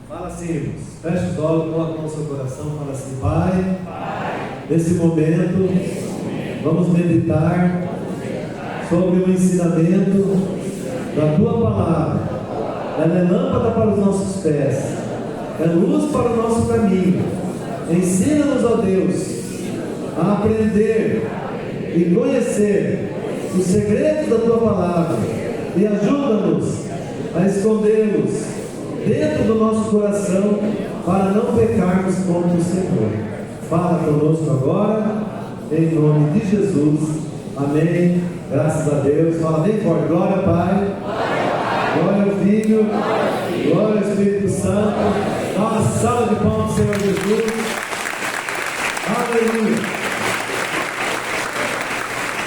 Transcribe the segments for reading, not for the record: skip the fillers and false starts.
Fala assim, irmãos. Fecha os olhos, coloca a mão no seu coração, fala assim: Pai, nesse momento, vamos meditar sobre o ensinamento da Tua Palavra. Ela é lâmpada para os nossos pés, é luz para o nosso caminho. Ensina-nos, ó Deus, a aprender e conhecer os segredos da Tua Palavra e ajuda-nos a escondê-los dentro do nosso coração para não pecarmos contra o Senhor. Fala conosco agora, em nome de Jesus. Amém. Graças a Deus. Fala bem forte. Glória, Pai. Glória ao Filho. Glória ao Espírito Santo. Dá uma salva de palmas ao Senhor Jesus. Aleluia.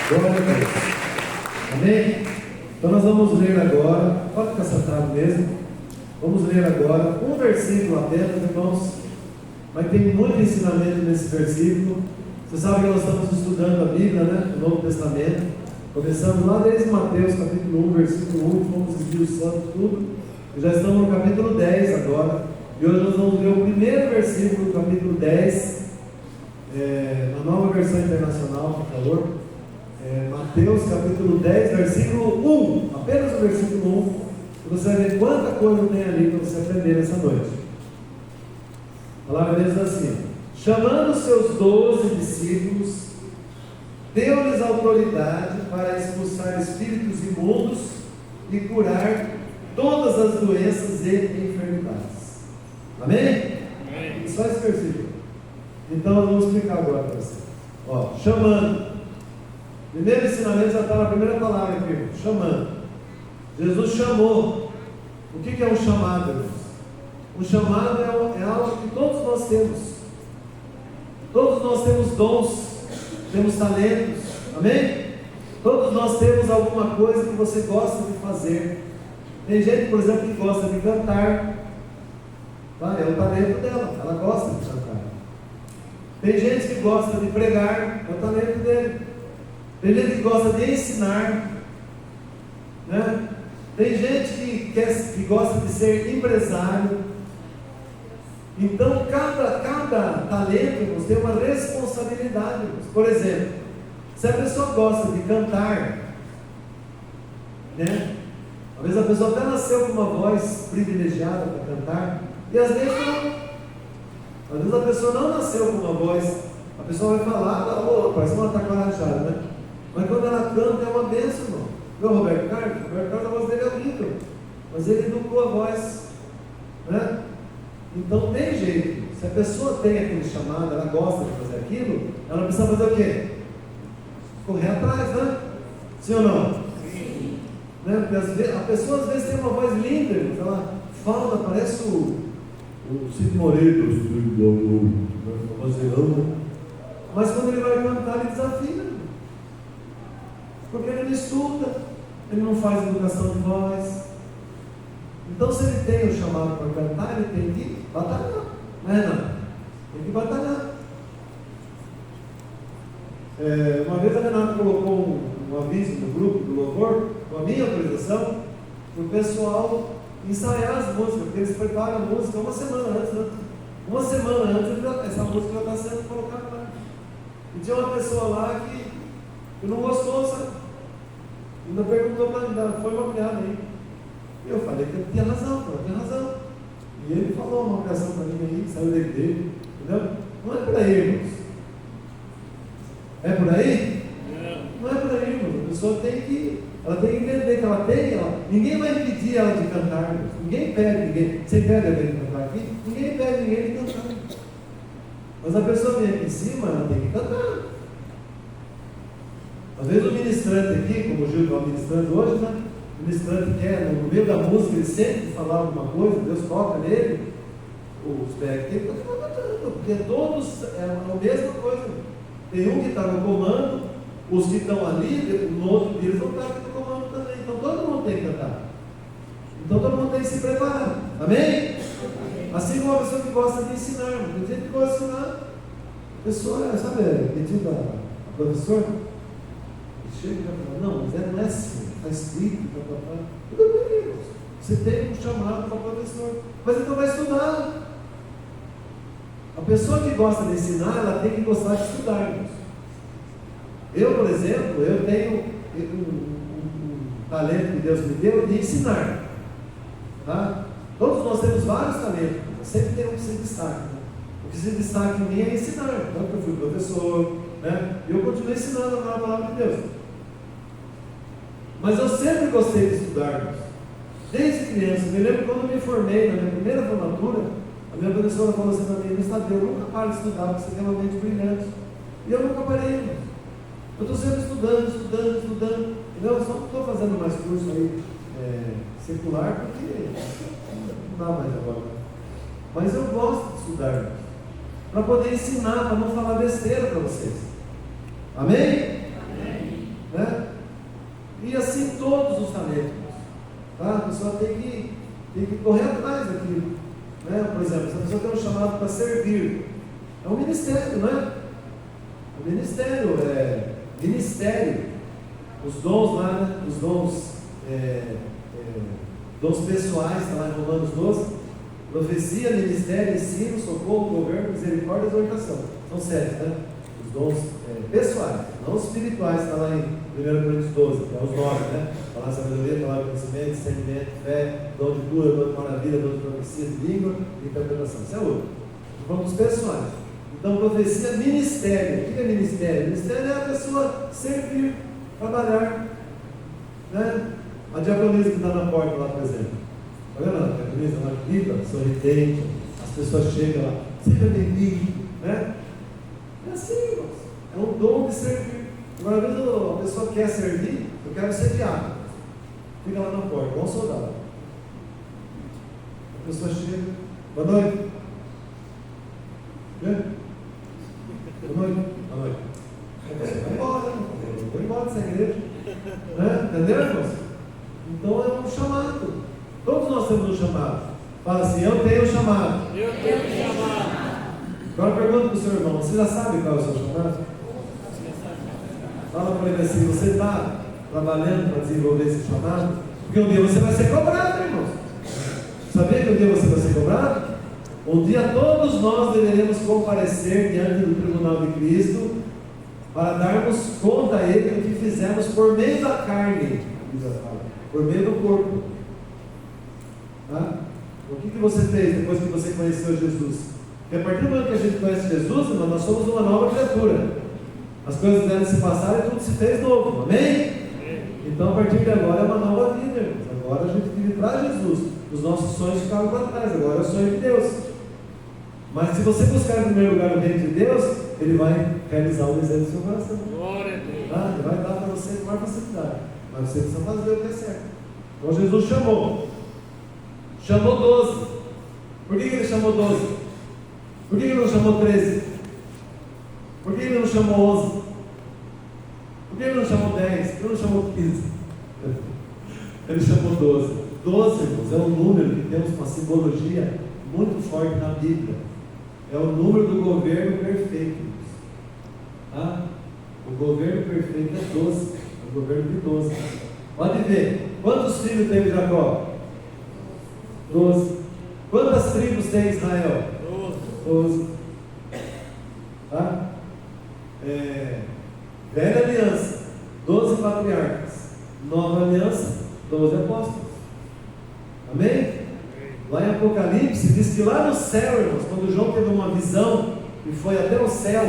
Glória a Deus. Amém? Então nós vamos ler agora. Pode ficar sentado mesmo. Vamos ler agora um versículo apenas, irmãos. Mas tem muito ensinamento nesse versículo. Você sabe que nós estamos estudando a Bíblia, né? O Novo Testamento. Começamos lá desde Mateus, capítulo 1, versículo 1. Fomos esmiuçando tudo. E já estamos no capítulo 10 agora. E hoje nós vamos ler o primeiro versículo do capítulo 10. Na nova versão internacional, por favor. Mateus, capítulo 10, versículo 1. Apenas o versículo 1. Você vai ver quanta coisa tem ali para você aprender essa noite. A palavra diz assim: chamando seus 12 discípulos, deu-lhes autoridade para expulsar espíritos imundos e curar todas as doenças e enfermidades. Amém? Amém. Só esse versículo. Então eu vou explicar agora para você. Chamando. Primeiro ensinamento já está na primeira palavra aqui. Chamando. Jesus chamou. O que é um chamado, irmãos? Um chamado é algo que todos nós temos. Todos nós temos dons, temos talentos. Amém? Todos nós temos alguma coisa que você gosta de fazer. Tem gente, por exemplo, que gosta de cantar. É o talento dela, ela gosta de cantar. Tem gente que gosta de pregar, é o talento dele. Tem gente que gosta de ensinar, né? Tem gente que gosta de ser empresário. Então cada talento tem uma responsabilidade. Por exemplo, se a pessoa gosta de cantar, né? Às vezes a pessoa até nasceu com uma voz privilegiada para cantar, e às vezes não. Às vezes a pessoa não nasceu com uma voz. A pessoa vai falar, parece uma taquarajada, né? Mas quando ela canta é uma bênção, irmão. Meu Roberto Carlos, a voz dele é horrível, mas ele educou a voz, né? Então tem jeito. Se a pessoa tem aquele chamado, ela gosta de fazer aquilo, ela precisa fazer o quê? Correr atrás, né? Sim ou não? Sim. Né? Porque a pessoa às vezes tem uma voz linda, ela fala, parece o Cid Moreira, o vozeirão, mas quando ele vai cantar, ele desafina, porque ele não estuda, ele não faz educação de voz. Então, se ele tem o chamado para cantar, ele tem que batalhar, não é? Não, tem que batalhar. Uma vez a Renata colocou um aviso no grupo do louvor, com a minha autorização, para o pessoal ensaiar as músicas, porque eles preparam a música uma semana antes, né? Uma semana antes, essa música já está sendo colocada lá. E tinha uma pessoa lá que não gostou, sabe? Ainda perguntou para mim, foi uma piada aí. E eu falei que ele tinha razão, E ele falou uma oração para mim aí, saiu dele, entendeu? Não é por aí, irmãos. É por aí? Não é por aí, irmãos. A pessoa tem que entender que ela tem, ninguém vai impedir ela de cantar, irmãos. Ninguém pede ninguém. Você pede alguém de cantar aqui? Ninguém pede ninguém de cantar. Mas a pessoa vem aqui em cima, ela tem que cantar. Às vezes o ministrante aqui, como o Gil está ministrando hoje, né? O ministrante quer, no meio da música, ele sente falar alguma coisa, Deus toca nele, os pés aqui, porque todos é a mesma coisa. Tem um que está no comando, os que estão ali, no outro dia, eles vão estar aqui no comando também. Então todo mundo tem que cantar. Então todo mundo tem que se preparar. Amém? Assim como a pessoa que gosta de ensinar, tem gente que gosta de ensinar. A pessoa, sabe, pedindo a professora, chega e fala, não, mas não é assim, está escrito, tudo bem, Você tem um chamado para professor, mas então vai estudar. A pessoa que gosta de ensinar, ela tem que gostar de estudar, irmãos. Eu, por exemplo, eu tenho um talento que Deus me deu de ensinar. Tá? Todos nós temos vários talentos, sempre tem um que se destaca. Né? O que se destaca em mim é ensinar. Tanto que eu fui professor, né? E eu continuo ensinando a palavra de Deus. Mas eu sempre gostei de estudar, irmãos. Desde criança. Me lembro quando eu me formei, na minha primeira formatura, a minha professora falou assim para mim: Estadeu, eu nunca paro de estudar, porque você tem uma mente brilhante. E eu nunca parei, irmãos. Eu estou sempre estudando. Entendeu? Eu só não estou fazendo mais curso aí secular, porque não dá mais agora. Mas eu gosto de estudar, para poder ensinar, para não falar besteira para vocês. Amém? Amém. Né? E assim todos os talentos. Tá? A pessoa tem que correr atrás daquilo. Né? Por exemplo, se a pessoa tem um chamado para servir, é um ministério, não é? O ministério os dons lá, né? Os dons pessoais, está lá em Romanos 12, profecia, ministério, ensino, socorro, governo, misericórdia e exortação. São 7, né? Os dons pessoais, não os espirituais, está lá em 1 Coríntios 12, que é os 9, né? Falar sabedoria, palavra de conhecimento, discernimento, fé, dom de cura, dom de maravilha, dom de profecia, de língua e interpretação. Isso é outro. Vamos pessoais. Então, profecia, ministério. O que é ministério? Ministério é a pessoa servir, trabalhar. Né? A diaconisa que está na porta lá, por exemplo. Está vendo? A diaconisa lá bonita, sorridente, as pessoas chegam lá, seja bem-vindo. Né? É assim, irmãos. É um dom de servir. Agora, às vezes a pessoa quer servir, eu quero ser diácono. Fica lá na porta, igual um soldado. A pessoa chega, boa noite. Boa noite. Boa noite. Vai embora, eu vou embora dessa igreja. Né? Entendeu, irmãos? Então é um chamado. Todos nós temos um chamado. Fala assim: eu tenho um chamado. Eu tenho um chamado. Agora pergunta para o seu irmão: você já sabe qual é o seu chamado? Fala para ele assim: você está trabalhando para desenvolver esse chamado? Porque um dia você vai ser cobrado, irmãos. Sabia que um dia você vai ser cobrado? Um dia todos nós deveremos comparecer diante do tribunal de Cristo para darmos conta a Ele do que fizemos por meio da carne, por meio do corpo. Tá? O que você fez depois que você conheceu Jesus? Porque a partir do momento que a gente conhece Jesus, irmão, nós somos uma nova criatura. As coisas devem se passar e tudo se fez novo. Amém? Então a partir de agora é uma nova vida, irmãos. Agora a gente vive para Jesus. Os nossos sonhos ficaram para trás, agora é o sonho de Deus. Mas se você buscar em primeiro lugar o reino de Deus, Ele vai realizar o desejo do seu coração. Glória a Deus. Tá? Ele vai dar para você com mais facilidade. Mas você precisa fazer o que é certo. Então Jesus chamou 12. Por que Ele chamou 12? Por que Ele não chamou 13? Por que Ele não chamou 11? Por que Ele não chamou 10? Por que Ele não chamou 15? Ele chamou 12. 12, irmãos, é um número que temos uma simbologia muito forte na Bíblia. É o número do governo perfeito. Tá? O governo perfeito é 12. É o governo de 12. Pode ver. Quantos filhos teve Jacó? 12. Quantas tribos tem Israel? 12. Tá? Velha aliança, 12 patriarcas. Nova aliança, 12 apóstolos. Amém? Lá em Apocalipse, diz que lá no céu, irmãos, quando João teve uma visão e foi até o céu,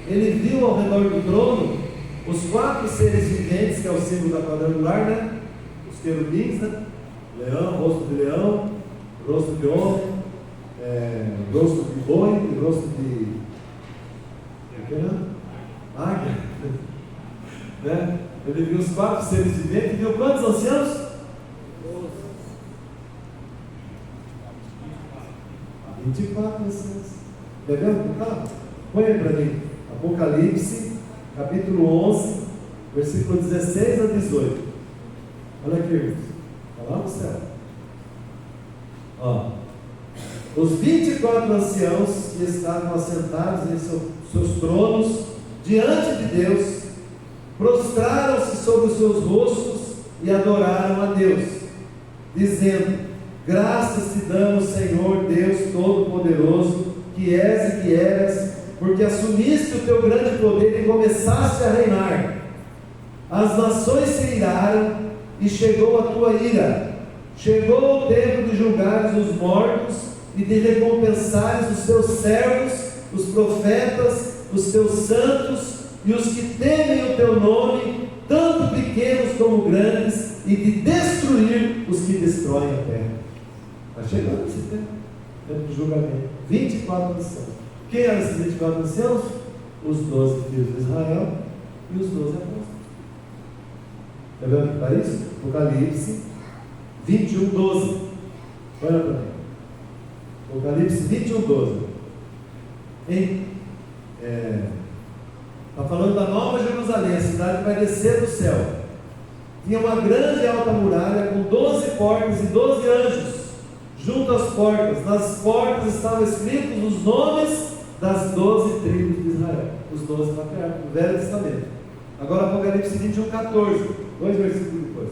ele viu ao redor do trono os 4 seres viventes, que é o símbolo da quadrangular, né? Os querubins, né? Leão, rosto de leão, rosto de homem, rosto de boi e rosto de águia. Né? Ele viu os 4 seres viventes e viu quantos anciãos? 24 anciãos. Quer ver? Põe aí para mim. Apocalipse, capítulo 11, versículo 16 a 18. Olha aqui, irmãos. Está lá no céu. Ó. Os 24 anciãos que estavam assentados em seus tronos diante de Deus, prostraram-se sobre os seus rostos e adoraram a Deus, dizendo: graças te damos, Senhor Deus Todo-Poderoso, que és e que eras, porque assumiste o teu grande poder e começaste a reinar. As nações se iraram e chegou a tua ira. Chegou o tempo de julgares os mortos e de recompensares os teus servos, os profetas, os teus santos e os que temem o teu nome, tanto pequenos como grandes, e de destruir os que destroem a terra. Está chegando esse tempo de julgamento. 24 anciãos. Quem eram esses 24 anciãos? Os 12 filhos de Israel e os 12 apóstolos. Está vendo que está isso? Apocalipse 21, 12. Olha para mim. Apocalipse 21, 12. Está falando da Nova Jerusalém, a cidade que vai descer do céu. Tinha uma grande e alta muralha com 12 portas e 12 anjos junto às portas. Nas portas estavam escritos os nomes das 12 tribos de Israel, os 12 patriarcas do Velho Testamento. Agora Apocalipse 21, 14, 2 versículos depois.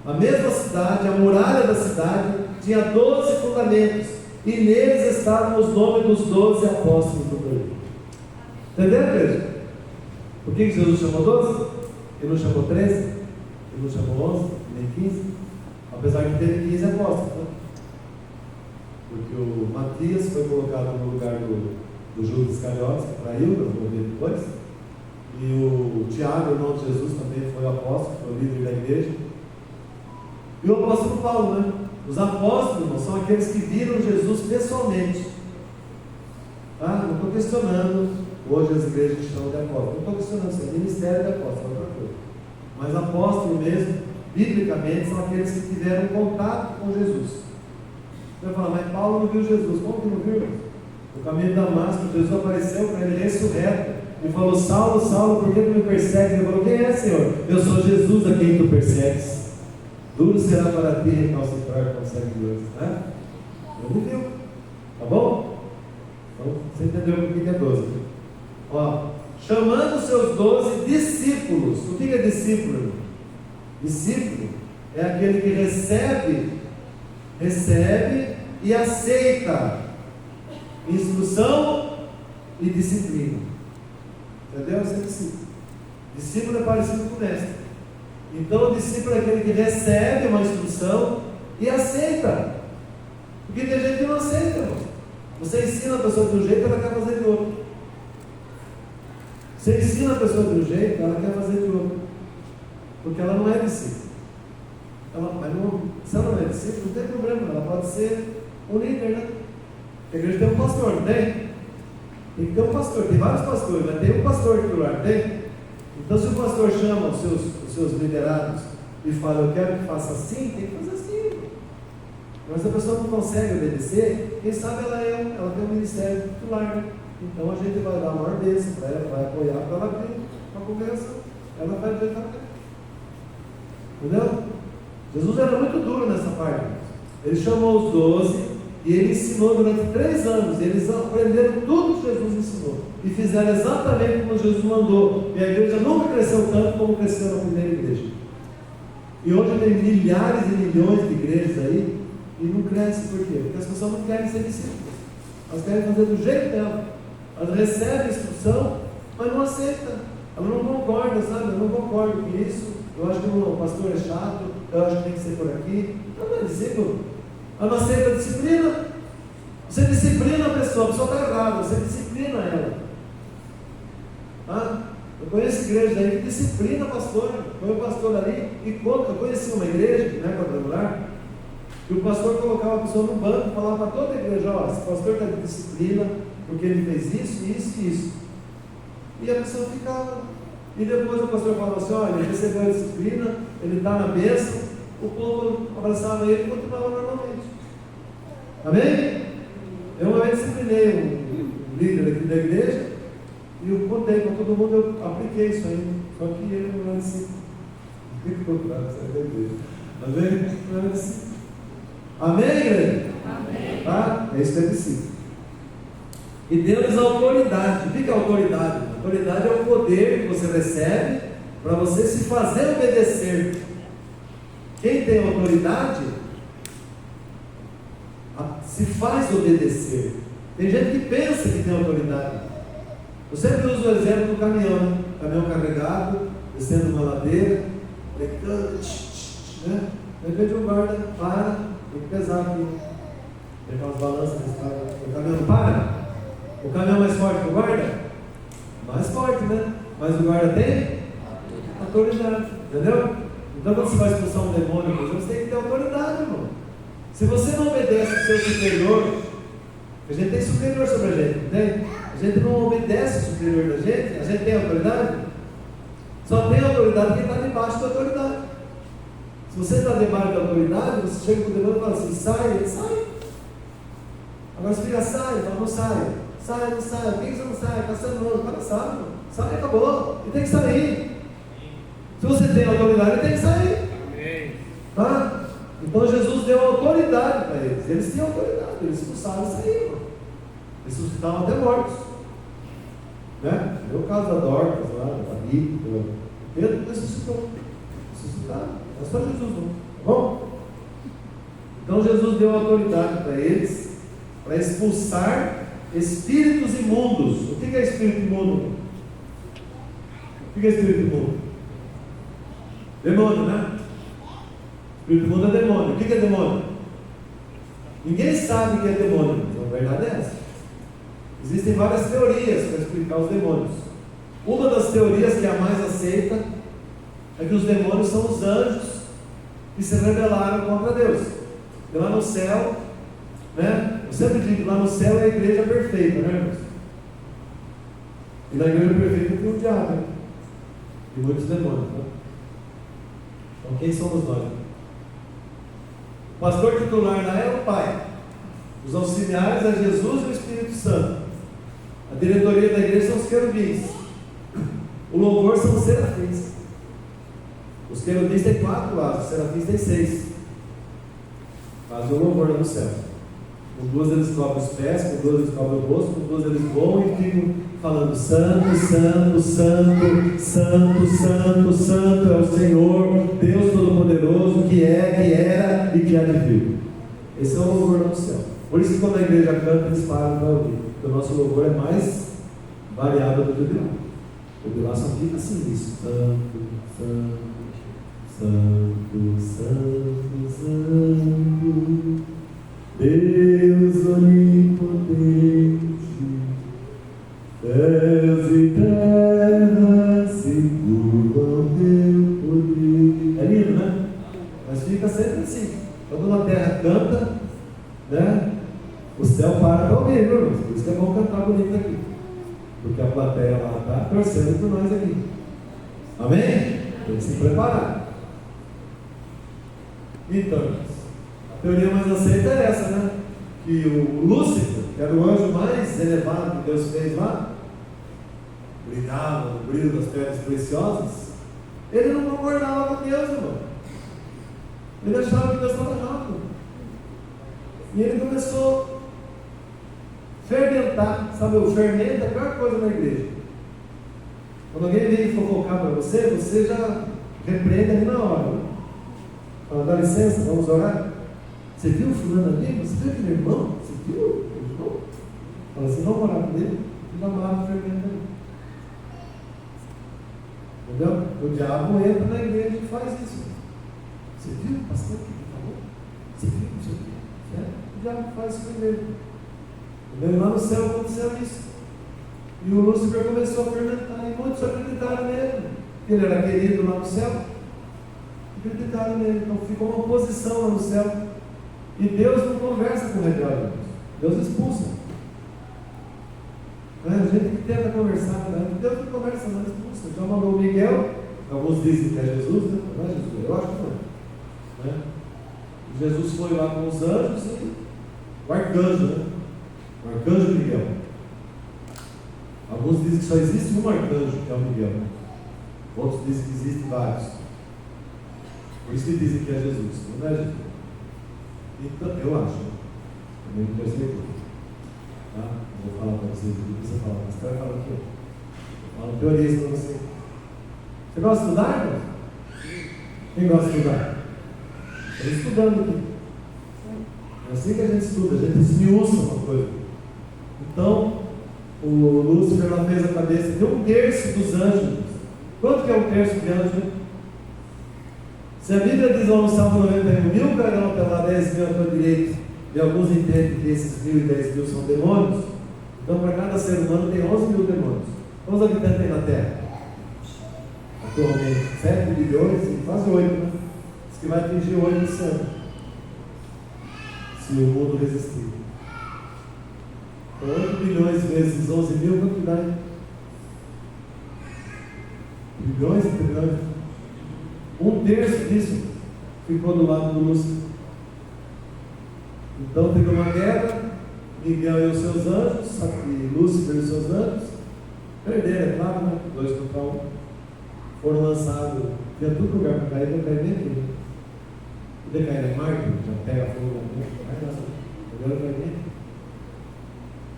A mesma cidade, a muralha da cidade, tinha 12 fundamentos, e neles estavam os nomes dos 12 apóstolos do Cordeiro. Entendeu, igreja? Por que Jesus chamou 12? Ele não chamou 13? Ele não chamou 11? Nem 15? Apesar de ter 15 apóstolos, né? Porque o Matias foi colocado no lugar do Judas Iscariotes, que traiu, nós vamos ver depois. E o Tiago, irmão de Jesus, também foi apóstolo, foi o líder da igreja. E o apóstolo Paulo, né? Os apóstolos, irmãos, são aqueles que viram Jesus pessoalmente. Tá? Não estou questionando, hoje as igrejas chamam de apóstolo. Não estou questionando isso, é ministério de apóstolo, é outra coisa. Mas apóstolo mesmo, biblicamente, são aqueles que tiveram contato com Jesus. Você vai falar, mas Paulo não viu Jesus. Como que não viu? No caminho de Damasco, Jesus apareceu para ele ressurreto e falou: Saulo, Saulo, por que tu me persegues? Ele falou: quem é, Senhor? Eu sou Jesus a quem tu persegues. Duro será para ti recalcitrar com sangue de Deus. Né? Ele viu. Tá bom? Então, você entendeu o que é 12. Ó, chamando seus 12 discípulos. O que é discípulo, irmão? Discípulo é aquele que recebe e aceita instrução e disciplina. Entendeu? Esse é discípulo. Discípulo é parecido com mestre. Então o discípulo é aquele que recebe uma instrução e aceita. Porque tem gente que não aceita, irmão. Você ensina a pessoa de um jeito, ela quer fazer de outro. Você ensina a pessoa de um jeito, ela quer fazer de outro. Porque ela não é discípulo. Se ela não é discípulo, não tem problema, ela pode ser um líder, né? Porque a igreja tem um pastor, não tem? Tem que ter um pastor, tem vários pastores, mas tem um pastor titular, tem? Então, se o pastor chama os seus liderados e fala: eu quero que faça assim, tem que fazer assim. Mas se a pessoa não consegue obedecer, quem sabe ela tem um ministério titular, né? Então a gente vai dar a maior bênção para ela, vai apoiar para ela abrir uma congregação. Ela vai ver também. Entendeu? Jesus era muito duro nessa parte. Ele chamou os 12 e ele ensinou durante 3 anos. Eles aprenderam tudo que Jesus ensinou e fizeram exatamente como Jesus mandou. E a igreja nunca cresceu tanto como cresceu na primeira igreja. E hoje tem milhares e milhões de igrejas aí e não cresce. Por quê? Porque as pessoas não querem ser discípulos. Elas querem fazer do jeito dela. Elas recebem a instrução, mas não aceitam. Elas não concordam, sabe? Eu não concordo com isso. Eu acho que o pastor é chato. Eu acho que tem que ser por aqui. Não é discípulo. Ela não aceita a disciplina. Você disciplina a pessoa está errada, você disciplina ela. Ah, eu conheço igrejas aí que disciplina pastor. Foi o pastor ali e conta. Eu conheci uma igreja, que não é quadrangular, que o pastor colocava a pessoa no banco e falava para toda a igreja: ó, esse pastor está de disciplina, porque ele fez isso, isso e isso. E a pessoa ficava. E depois o pastor falava assim: olha, ele recebeu a disciplina, ele está na bênção. O povo abraçava ele e continuava normalmente. Amém? Eu uma vez disciplinei um líder aqui da igreja e eu contei para todo mundo, eu apliquei isso aí. Só que ele não era discípulo. Ficou claro, você é da igreja. Amém? Não era discípulo. Amém, igreja? Amém. Tá? É isso que é discípulo. E deu-lhes autoridade. O que é autoridade? Autoridade é o poder que você recebe para você se fazer obedecer. Quem tem autoridade se faz obedecer. Tem gente que pensa que tem autoridade. Eu sempre uso o exemplo do caminhão, né? Caminhão carregado, descendo uma ladeira, brecando, né? De repente o guarda para, tem que pesar aqui. Tem aquelas balanças que está. O caminhão não para? O caminhão é mais forte que o guarda? Mais forte, né? Mas o guarda tem autoridade, entendeu? Então quando você vai expulsar um demônio, por exemplo, você tem que ter autoridade, irmão. Se você não obedece ao seu superior, a gente tem superior sobre a gente, não tem? A gente não obedece ao superior da gente, a gente tem autoridade? Só tem autoridade quem está debaixo da autoridade. Se você está debaixo da autoridade, você chega para o demônio e fala assim, sai, ele sai. Agora você fica, sai, ele fala, não sai. Sai, não sai, por que você não sai? Está sendo novo, o cara sabe, sai, acabou, ele tem que sair. Se você tem autoridade, ele tem que sair. Tá? Então Jesus deu autoridade para eles. Eles tinham autoridade, eles expulsaram e saíram. Eles ressuscitavam até mortos. Né? Não é o caso da Dorcas lá, da Rita, do Pedro ressuscitou. Ressuscitaram. Mas só Jesus não. Tá bom? Então Jesus deu autoridade para eles para expulsar espíritos imundos. O que é espírito imundo? O que é espírito imundo? Demônio, né? Espírito imundo é demônio. O que é demônio? Ninguém sabe o que é demônio, mas a verdade é essa. Existem várias teorias para explicar os demônios. Uma das teorias que é a mais aceita é que os demônios são os anjos que se rebelaram contra Deus. E lá no céu, né? Eu sempre digo que lá no céu é a igreja perfeita, né, irmãos? E na igreja perfeita tem o diabo, né? E muitos demônios, né? Então quem somos nós? O pastor titular lá é o Pai. Os auxiliares é Jesus e o Espírito Santo. A diretoria da igreja são os querubins. O louvor são os serafins. Os querubins têm 4 lados, os serafins têm 6. Fazem o louvor lá no céu. Com 2 eles cobrem os pés, com 2 eles cobrem o rosto, com 2 eles voam e ficam falando: Santo, Santo, Santo, Santo, Santo, Santo é o Senhor, Deus Todo-Poderoso, que é, que era e que há de vir. Esse é o louvor lá no céu. Por isso que quando a igreja canta, eles param para ouvir. Porque o nosso louvor é mais variado do que o de lá. O de lá só fica assim, isso. Santo, Santo, Santo, Santo, Santo, Deus onipotente, céus e terra se curvam teu poder. É lindo, né? Mas fica sempre assim. Quando a terra canta, né? O céu para ouvir, viu, irmãos? Por isso que é bom cantar bonito aqui. Porque a plateia lá está torcendo por nós aqui. Amém? Tem que se preparar. Então, a teoria mais aceita é essa, né? Que o Lúcifer, que era o anjo mais elevado que Deus fez lá, brilhava no brilho das pedras preciosas, ele não concordava com Deus, irmão. Ele achava que Deus estava errado. E ele começou a fermentar. Sabe, o fermento é a pior coisa na igreja. Quando alguém vem fofocar para você, você já repreende ali na hora, né? Fala, dá licença, vamos orar. Você viu o fulano ali? Você viu aquele irmão? Você viu o irmão? Fala assim, vamos orar com ele. E amarra o fermento ali. Entendeu? O diabo entra na igreja e faz isso. Você viu o pastor que ele falou? Você viu o seu filho? O diabo faz isso com ele. Entendeu? Lá no céu aconteceu isso. E o Lúcifer começou a fermentar. E muitos acreditaram nele. Ele era querido lá no céu. Acreditaram nele. Então ficou uma oposição lá no céu. E Deus não conversa com o rebelde. Deus expulsa. A gente que tenta conversar, né? Deus não conversa, não expulsa. Já mandou o Miguel. Alguns dizem que é Jesus, né? Não é Jesus, eu acho que não. Né? Jesus foi lá com os anjos e o arcanjo, né? O arcanjo Miguel. Alguns dizem que só existe um arcanjo, que é o Miguel. Outros dizem que existem vários. Por isso que dizem que é Jesus, não é Jesus. Então, eu acho. Também não tenho certeza. Tá? Vou falar para vocês aqui, você fala, mas você vai falar aqui. Eu falo teorias para você. Você gosta de estudar, irmão? Quem gosta de estudar? Estou estudando aqui. É assim que a gente estuda, a gente esmiuça uma coisa. Então, o Lúcifer lá fez a cabeça de 1/3 dos anjos. Quanto que é 1/3 de anjo? Se a Bíblia diz lá no Salmo 91, 1.000 cairão pela 10.000 à tua direita, e alguns entendem que esses 1.000 e 10.000 são demônios, então para cada ser humano tem 11.000 demônios. Quantos habitantes tem na Terra? Atualmente 7 bilhões, quase 8, né? Diz que vai atingir 8 esse ano, se o mundo resistir. Então 8 bilhões vezes 11.000, quanto que dá? Bilhões e trilhões. 1/3 disso ficou do lado do Lúcifer. Então teve uma guerra, Miguel e os seus anjos, e Lúcifer e os seus anjos, perderam, é claro, né? 2 contra 1. Foram lançados, tinha tudo lugar para cair, não cair nem aqui. Podia cair em Marte, já pega fogo, agora vai nem.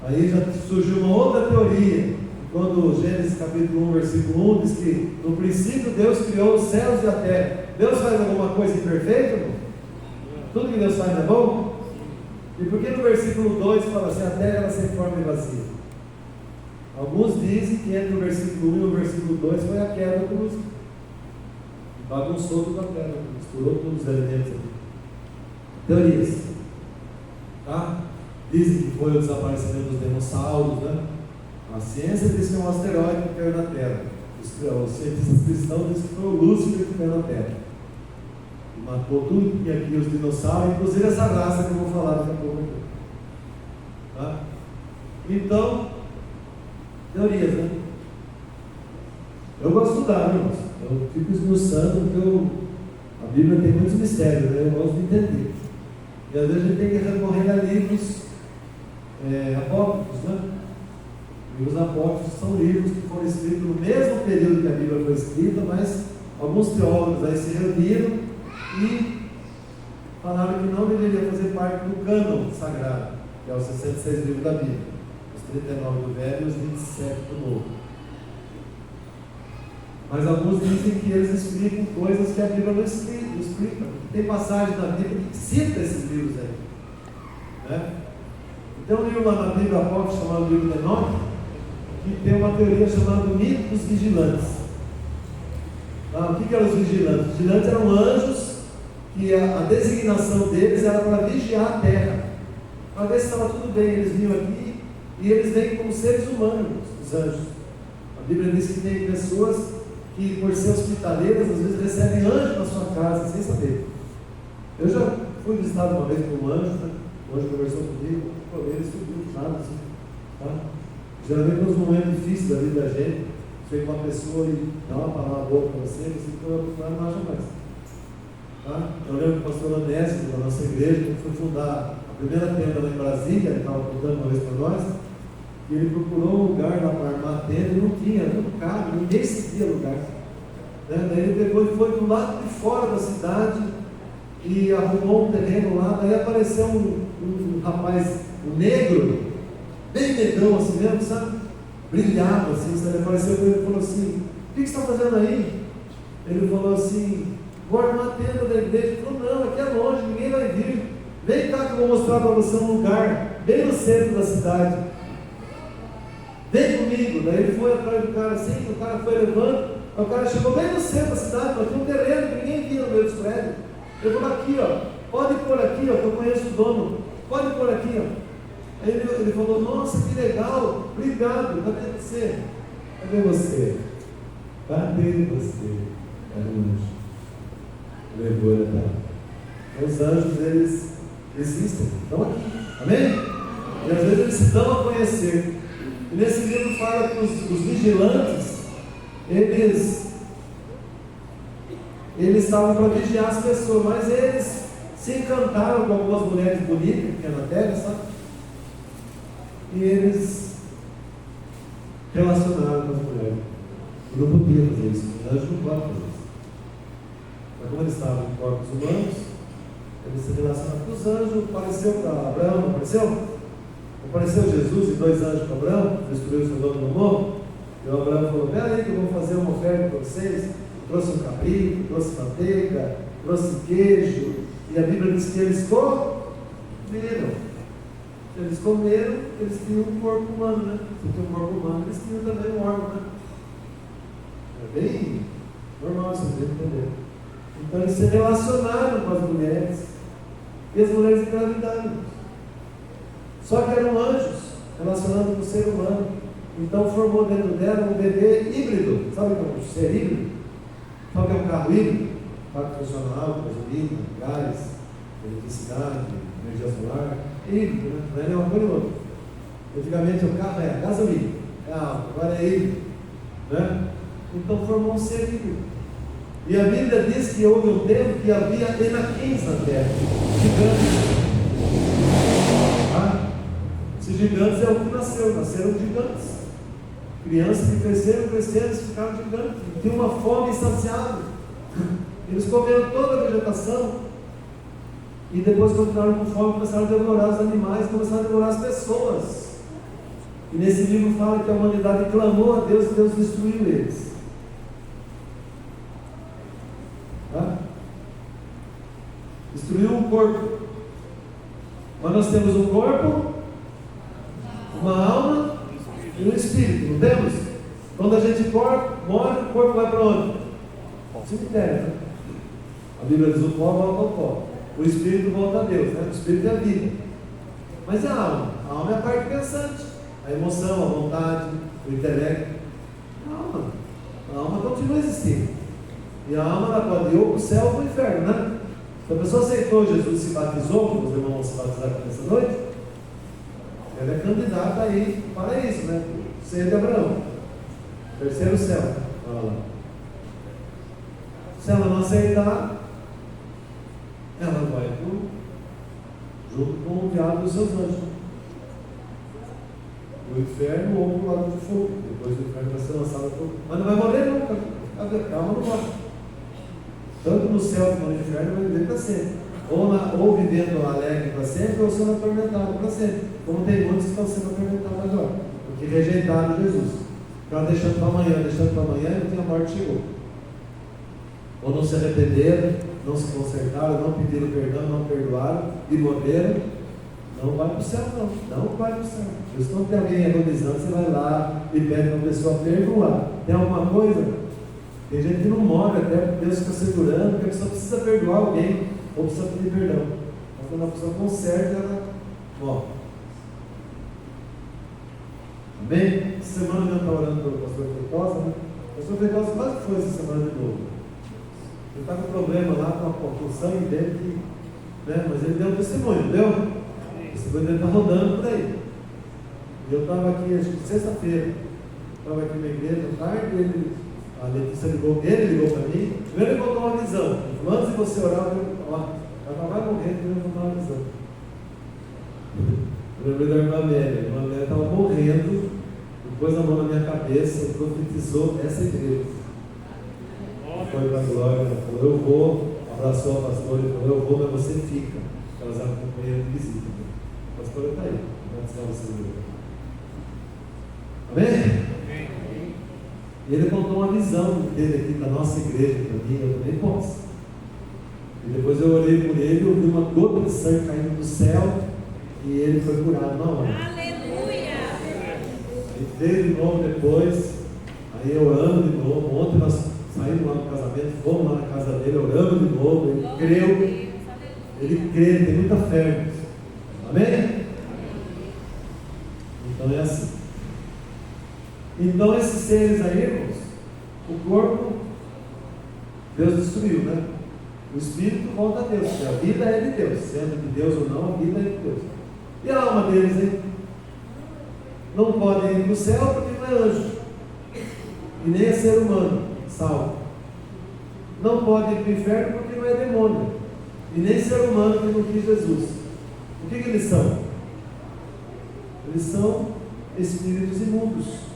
Aí já surgiu uma outra teoria. Quando Gênesis capítulo 1, versículo 1 diz que no princípio Deus criou os céus e a terra. Deus faz alguma coisa imperfeita? Não? Tudo que Deus faz é bom? E por que no versículo 2 fala assim, a terra ela sem forma e vazia? Alguns dizem que entre o versículo 1 e o versículo 2 foi a queda do Lúcifer. Bagunçou toda a terra, misturou todos os elementos aqui. Teorias. Tá? Dizem que foi o desaparecimento dos dinossauros, né? A ciência diz que é um asteroide que caiu na Terra. Os cientistas cristãos dizem que foi o Lúcifer que caiu na Terra. E matou tudo que tinha aqui, os dinossauros, inclusive essa raça que eu vou falar daqui a pouco aqui. Tá? Então, teorias, né? Eu gosto de estudar, irmãos. Eu fico esmiuçando porque a Bíblia tem muitos mistérios, né? Eu gosto de entender. E às vezes a gente tem que recorrer a livros apócrifos, né? E os apócrifos são livros que foram escritos no mesmo período que a Bíblia foi escrita, mas alguns teólogos aí se reuniram e falaram que não deveria fazer parte do cânon sagrado, que é os 66 livros da Bíblia, os 39 do Velho e os 27 do Novo. Mas alguns dizem que eles explicam coisas que a Bíblia não explica. Tem passagens na Bíblia que cita esses livros aí, né? Tem um livro lá na Bíblia apócrifa chamado livro de Enoque, que tem uma teoria chamada mito dos vigilantes. O que eram os vigilantes? Os vigilantes eram anjos que a designação deles era para vigiar a terra, para ver se estava tudo bem. Eles vinham aqui e eles vêm como seres humanos, os anjos. A Bíblia diz que tem pessoas que, por ser hospitaleiras, às vezes recebem anjos na sua casa sem saber. Eu já fui visitado uma vez por um anjo, né? O anjo conversou comigo, ele subiu nada assim, tá? Geralmente nos momentos difíceis da vida da gente, chega uma pessoa e dá uma palavra boa para você não acha mais. Tá? Eu lembro que o pastor Onésimo, da nossa igreja, quando foi fundar a primeira tenda lá em Brasília, ele estava contando uma vez para nós, e ele procurou um lugar lá para armar a tenda e não tinha, muito caro, ninguém seguia lugar. Né? Daí ele pegou e foi do lado de fora da cidade e arrumou um terreno lá, daí apareceu um rapaz, um negro, bem negão assim mesmo, sabe? Brilhava assim, sabe? Apareceu para ele e falou assim, o que você está fazendo aí? Ele falou assim, vou armar a tenda da igreja. Ele falou, não, aqui é longe, ninguém vai vir. Vem cá que eu vou mostrar para você um lugar, bem no centro da cidade. Vem comigo. Daí ele foi atrás do cara assim, o cara foi levando, o cara chegou bem no centro da cidade, mas tinha um terreno que ninguém via no meio dos prédios. Ele falou, aqui ó, pode pôr aqui ó, que eu conheço o dono, pode pôr aqui ó. Aí ele falou, nossa, que legal, obrigado, cadê você? Cadê você? Cadê você? Era um anjo. Levou ele lá. Os anjos, eles existem, estão aqui, amém? E às vezes eles se dão a conhecer. E nesse livro fala que os vigilantes, eles estavam para vigiar as pessoas, mas eles se encantaram com algumas mulheres bonitas que tinha na terra, sabe? E eles relacionaram com as mulheres. E não podia fazer isso, os anjos não podem fazer isso. Mas como eles estavam em corpos humanos, eles se relacionaram com os anjos. Apareceu para Abraão, não apareceu? Apareceu Jesus e 2 anjos para Abraão, destruiu o seu dono no morro. E o Abraão falou, peraí que eu vou fazer uma oferta para vocês. Eu trouxe um cabrito, trouxe manteiga, trouxe queijo, E a Bíblia diz que eles comeram. Eles comeram, eles tinham um corpo humano, né? Se tinha um corpo humano, eles tinham também um órgão, né? É bem normal isso, entendeu? Então eles se relacionaram com as mulheres e as mulheres engravidaram. Só que eram anjos relacionando com o ser humano. Então formou dentro dela um bebê híbrido. Sabe o que é um ser híbrido? Sabe o que é um carro híbrido? Carro funcional, gasolina, gás, eletricidade, energia solar. Híbrido, né? Não é nenhuma coisa ou outra. Antigamente o carro era gasolina, agora é híbrido, né? Então formou um ser híbrido. E a Bíblia diz que houve um tempo que havia enaquins na terra, gigantes. Esses gigantes é o que nasceram gigantes. Crianças que cresceram, ficaram gigantes. Tinham uma fome insaciável. Eles comeram toda a vegetação. E depois continuaram com fome, começaram a devorar os animais, começaram a devorar as pessoas. E nesse livro fala que a humanidade clamou a Deus e Deus destruiu eles. Destruiu o corpo. Mas nós temos um corpo, uma alma e um espírito, não temos? Quando a gente morre, o corpo vai para onde? Cemitério, né? A Bíblia diz: o pó volta ao pó, o espírito volta a Deus, né? O espírito é a vida. Mas e a alma? A alma é a parte pensante, a emoção, a vontade, o intelecto. A alma continua existindo. E a alma ela pode ir ou para o céu ou para o inferno, né? Se a pessoa aceitou Jesus e se batizou, como os irmãos vão se batizar aqui nessa noite, ela é candidata aí para isso, né? Seio de Abraão, terceiro céu. Olha lá. Se ela não aceitar, ela vai junto com o diabo e os seus anjos, o inferno ou para o lado do fogo. Depois do inferno vai ser lançado por... Mas não vai morrer nunca. A alma não morre. Tanto no céu como no inferno vai viver para sempre. Ou vivendo alegre para sempre, ou sendo atormentado para sempre. Como tem muitos que estão sendo atormentados agora, porque rejeitaram Jesus. Ficaram deixando para amanhã, e a morte chegou. Ou não se arrependeram, não se consertaram, não pediram perdão, não perdoaram e morreram. Não vai para o céu, não vai para o céu. Por isso, quando tem alguém agonizando, você vai lá e pede para a pessoa perdoar. Tem alguma coisa? Tem gente que não morre até porque Deus fica segurando, porque a pessoa precisa perdoar alguém, ou precisa pedir perdão. Mas quando a pessoa conserta, ela morre. Amém? Essa semana eu estava orando pelo pastor Feitosa, né? O pastor Feitosa quase foi essa semana de novo. Ele está com problema lá com o sangue dele, né? Mas ele deu um testemunho, deu? O testemunho dele está rodando por aí. E eu estava aqui, acho que sexta-feira, estava aqui na igreja, à tarde, a Letícia ligou para mim. Primeiro ele contou uma visão. Antes de você orar, ela vai morrer, ele contou uma visão. Eu lembrei da irmã Amélia. A irmã Amélia estava morrendo, pôs a mão na minha cabeça e profetizou essa igreja. Foi para a glória, ela falou: eu vou. Abraçou a pastora e falou: eu vou, mas você fica. Elas eram companheiras de visita. A pastora está aí. Amém? E ele contou uma visão dele aqui da nossa igreja para mim, eu também posso. E depois eu orei por ele, eu vi uma gota de sangue caindo do céu e ele foi curado na hora. Aleluia! E veio de novo depois, aí orando de novo. Ontem nós saímos lá no casamento, fomos lá na casa dele, oramos de novo. Ele creu, ele tem muita fé. Amém? Então é assim. Então esses seres aí, irmãos, o corpo Deus destruiu, né? O espírito volta a Deus, porque a vida é de Deus, sendo de Deus ou não, a vida é de Deus. E a alma deles, hein? Não pode ir para o céu porque não é anjo, e nem é ser humano salvo. Não pode ir para o inferno porque não é demônio, e nem ser humano que não quis Jesus. O que eles são? Eles são espíritos imundos.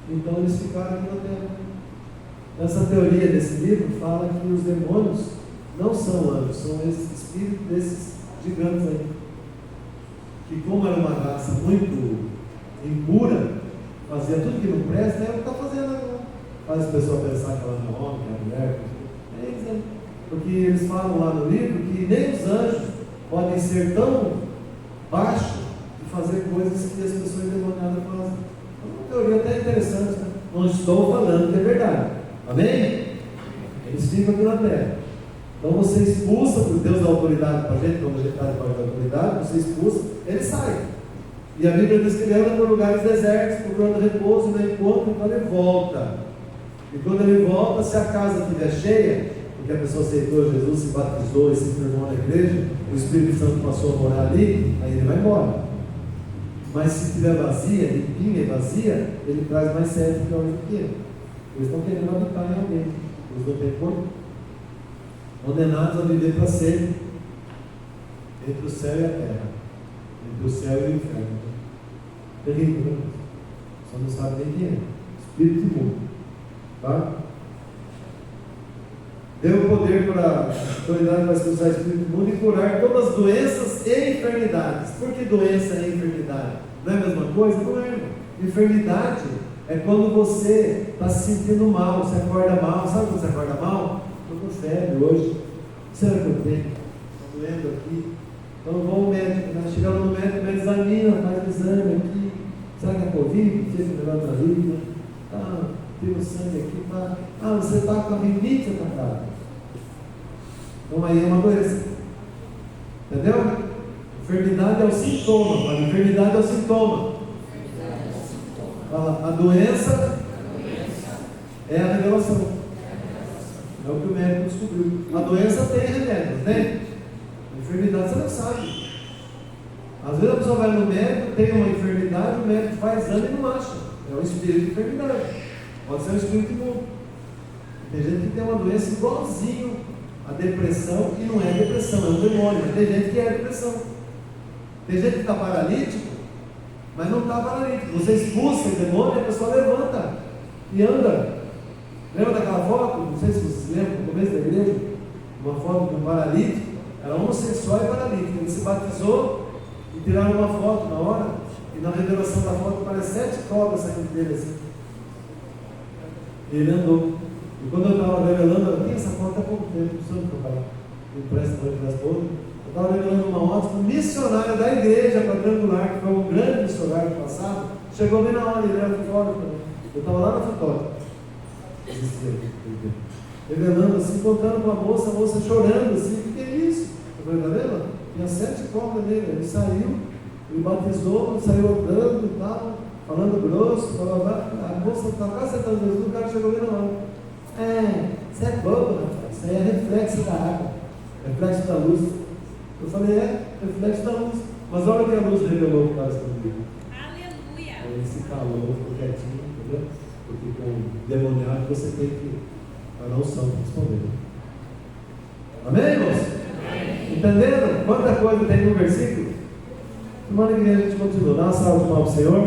Então eles ficaram aqui na terra. Nessa teoria desse livro fala que os demônios não são anjos, são esses espíritos desses gigantes aí, que como era uma raça muito impura, fazia tudo que não presta, é o que está fazendo agora. Faz a pessoa pensar que ela não é homem, que é mulher. É eles aí. porque eles falam lá no livro que nem os anjos podem ser tão baixos de fazer coisas que as pessoas endemoniadas fazem. É uma teoria até interessante, né? Não estou falando que é verdade. Amém? Eles ficam aqui na terra. Então você expulsa, porque Deus dá autoridade para a gente, quando a gente está debaixo da autoridade, você expulsa, ele sai. E a Bíblia diz que ele anda por lugares desertos, procurando repouso, não encontra, então ele volta. E quando ele volta, se a casa estiver cheia, porque a pessoa aceitou Jesus, se batizou e se firmou na igreja, o Espírito Santo passou a morar ali, aí ele vai embora. Mas se estiver vazia, limpinha e vazia, ele traz mais 7 que hoje que ele. Eles estão querendo habitar em alguém. Eles não têm corpo. Condenados a viver para sempre entre o céu e a terra, entre o céu e o inferno. Terrível, né? Só não sabe nem quem é. Espírito imundo. Tá? Deu poder para a autoridade para expulsar o espírito imundo e curar todas as doenças e enfermidades. Por que doença e enfermidade? Não é a mesma coisa? Não é, irmão. Enfermidade é quando você está se sentindo mal, você acorda mal. Sabe quando você acorda mal? Estou com febre hoje. Será que eu tenho? Estou doendo aqui. Então eu vou ao médico. Né? Chegando no médico, me examina, faz exame aqui. Será que é Covid? Fez o melhor da vida? Tem o sangue aqui. Você está com a rinite atacada. Então aí é uma doença. Entendeu? Enfermidade é o sintoma. A enfermidade é o sintoma. A doença é a revelação. É o que o médico descobriu. A doença tem remédio, não tem? A enfermidade você não sabe. Às vezes a pessoa vai no médico, tem uma enfermidade, o médico faz exame e não acha. É o espírito de enfermidade. Pode ser o espírito imundo. Tem gente que tem uma doença igualzinho a depressão, e não é depressão, é um demônio. Mas tem gente que é depressão. Tem gente que está paralítico, mas não está paralítico. Você expulsa o demônio e a pessoa levanta e anda. Lembra daquela foto? Não sei se vocês se lembram, no começo da igreja, uma foto de um paralítico, era homossexual e paralítico. Ele se batizou e tiraram uma foto na hora, e na revelação da foto parece 7 cobras saindo dele assim. E ele andou. E quando eu estava revelando, eu tinha essa foto há pouco tempo, sabe que eu estava impresso para a esposa. Eu estava revelando uma foto, um missionário da igreja quadrangular, que foi um grande missionário do passado, chegou bem na hora, ele era fotógrafo também. Eu estava lá na fotógrafa. Revelando assim, contando para a moça chorando assim, o que é isso? Eu falei, tá vendo? Tinha 7 cobras nele, ele saiu, ele batizou, saiu andando e tal, falando grosso, blá, blá, blá. A moça estava quase sentando Jesus, o cara chegou bem na hora. Isso é bobo, rapaz, isso aí é reflexo da água, reflexo da luz. Eu falei, reflexo da luz. Mas olha o que a luz revelou para essa vida. Aleluia! Ele se calou, ficou quietinho, entendeu? Porque com o demoniado você tem que dar a unção para responder. Amém, irmãos? Amém. Entenderam? Quanta coisa tem no versículo? Semana que vem a gente continua. Dá uma salva de palmas ao Senhor.